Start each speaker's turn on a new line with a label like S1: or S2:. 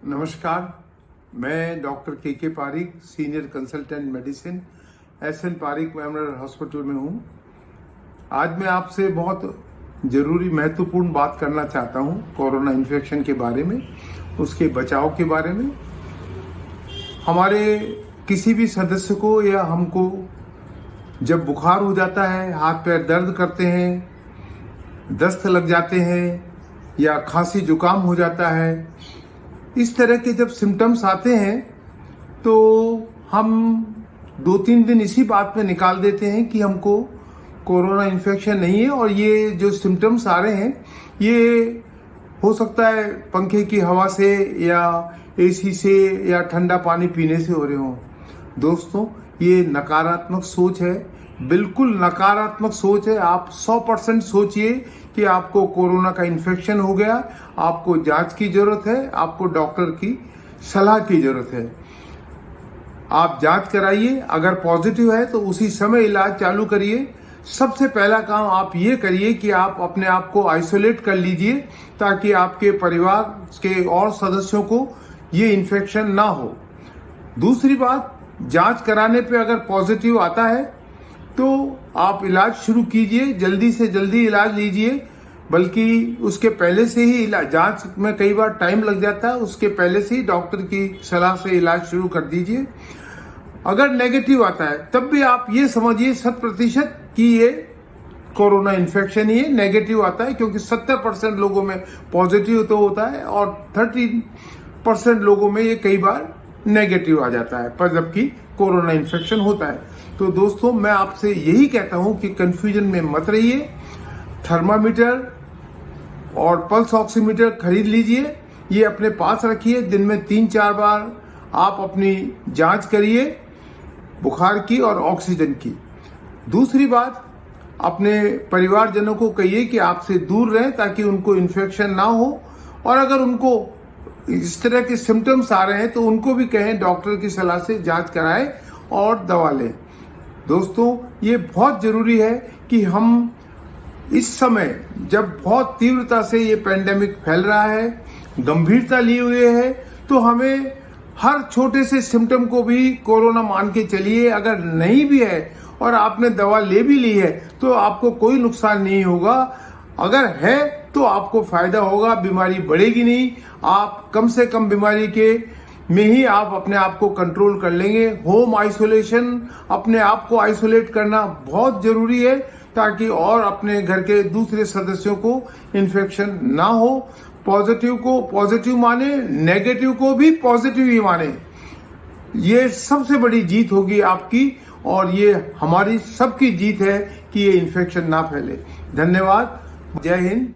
S1: नमस्कार, मैं doctor K Pareek, senior consultant medicine, SN Pareek memorial hospital में हूँ। आज मैं आपसे बहुत ज़रूरी महत्वपूर्ण बात करना चाहता हूँ कोरोना इन्फेक्शन के बारे में, उसके बचाव के बारे में। हमारे किसी भी सदस्य को या हमको जब बुखार हो जाता है, हाथ पैर दर्द करते हैं, दस्त लग जाते हैं या खांसी जुकाम हो जाता है, इस तरह के जब सिम्टम्स आते हैं तो हम 2-3 दिन इसी बात में निकाल देते हैं कि हमको कोरोना इन्फेक्शन नहीं है। और ये जो सिम्टम्स आ रहे हैं ये हो सकता है पंखे की हवा से या AC से या ठंडा पानी पीने से हो रहे हों। दोस्तों, ये नकारात्मक सोच है, बिल्कुल नकारात्मक सोच है। आप 100% सोचिए कि आपको कोरोना का इन्फेक्शन हो गया, आपको जांच की जरूरत है, आपको डॉक्टर की सलाह की जरूरत है। आप जांच कराइए, अगर पॉजिटिव है तो उसी समय इलाज चालू करिए। सबसे पहला काम आप ये करिए कि आप अपने आप को आइसोलेट कर लीजिए ताकि आपके परिवार के और सदस्यों को ये इन्फेक्शन ना हो। दूसरी बात, जांच कराने पे अगर पॉजिटिव आता है तो आप इलाज शुरू कीजिए, जल्दी से जल्दी इलाज लीजिए। बल्कि उसके पहले से ही इलाज, जांच में कई बार टाइम लग जाता है, उसके पहले से ही डॉक्टर की सलाह से इलाज शुरू कर दीजिए। अगर नेगेटिव आता है तब भी आप ये समझिए 100% कि ये कोरोना इन्फेक्शन ही है। नेगेटिव आता है क्योंकि 70% लोगों में पॉजिटिव तो होता है और 30% लोगों में ये कई बार नेगेटिव आ जाता है, पर जबकि कोरोना इन्फेक्शन होता है। तो दोस्तों, मैं आपसे यही कहता हूं कि कंफ्यूजन में मत रहिए। थर्मामीटर और पल्स ऑक्सीमीटर खरीद लीजिए, ये अपने पास रखिए। दिन में 3-4 बार आप अपनी जांच करिए बुखार की और ऑक्सीजन की। दूसरी बात, अपने परिवारजनों को कहिए कि आपसे दूर रहें ताकि उनको इन्फेक्शन ना हो। और अगर उनको इस तरह के सिम्टम्स आ रहे हैं तो उनको भी कहें डॉक्टर की सलाह से जांच कराएं और दवा लें। दोस्तों, ये बहुत जरूरी है कि हम इस समय जब बहुत तीव्रता से ये पैंडेमिक फैल रहा है, गंभीरता लिए हुए है, तो हमें हर छोटे से सिम्टम को भी कोरोना मान के चलिए। अगर नहीं भी है और आपने दवा ले भी ली है तो आपको कोई नुकसान नहीं होगा। अगर है तो आपको फायदा होगा, बीमारी बढ़ेगी नहीं। आप कम से कम बीमारी के में ही आप अपने आप को कंट्रोल कर लेंगे। होम आइसोलेशन, अपने आप को आइसोलेट करना बहुत जरूरी है ताकि और अपने घर के दूसरे सदस्यों को इन्फेक्शन ना हो। पॉजिटिव को पॉजिटिव माने, नेगेटिव को भी पॉजिटिव ही माने। ये सबसे बड़ी जीत होगी आपकी और ये हमारी सबकी जीत है कि ये इन्फेक्शन ना फैले। धन्यवाद। जय हिंद।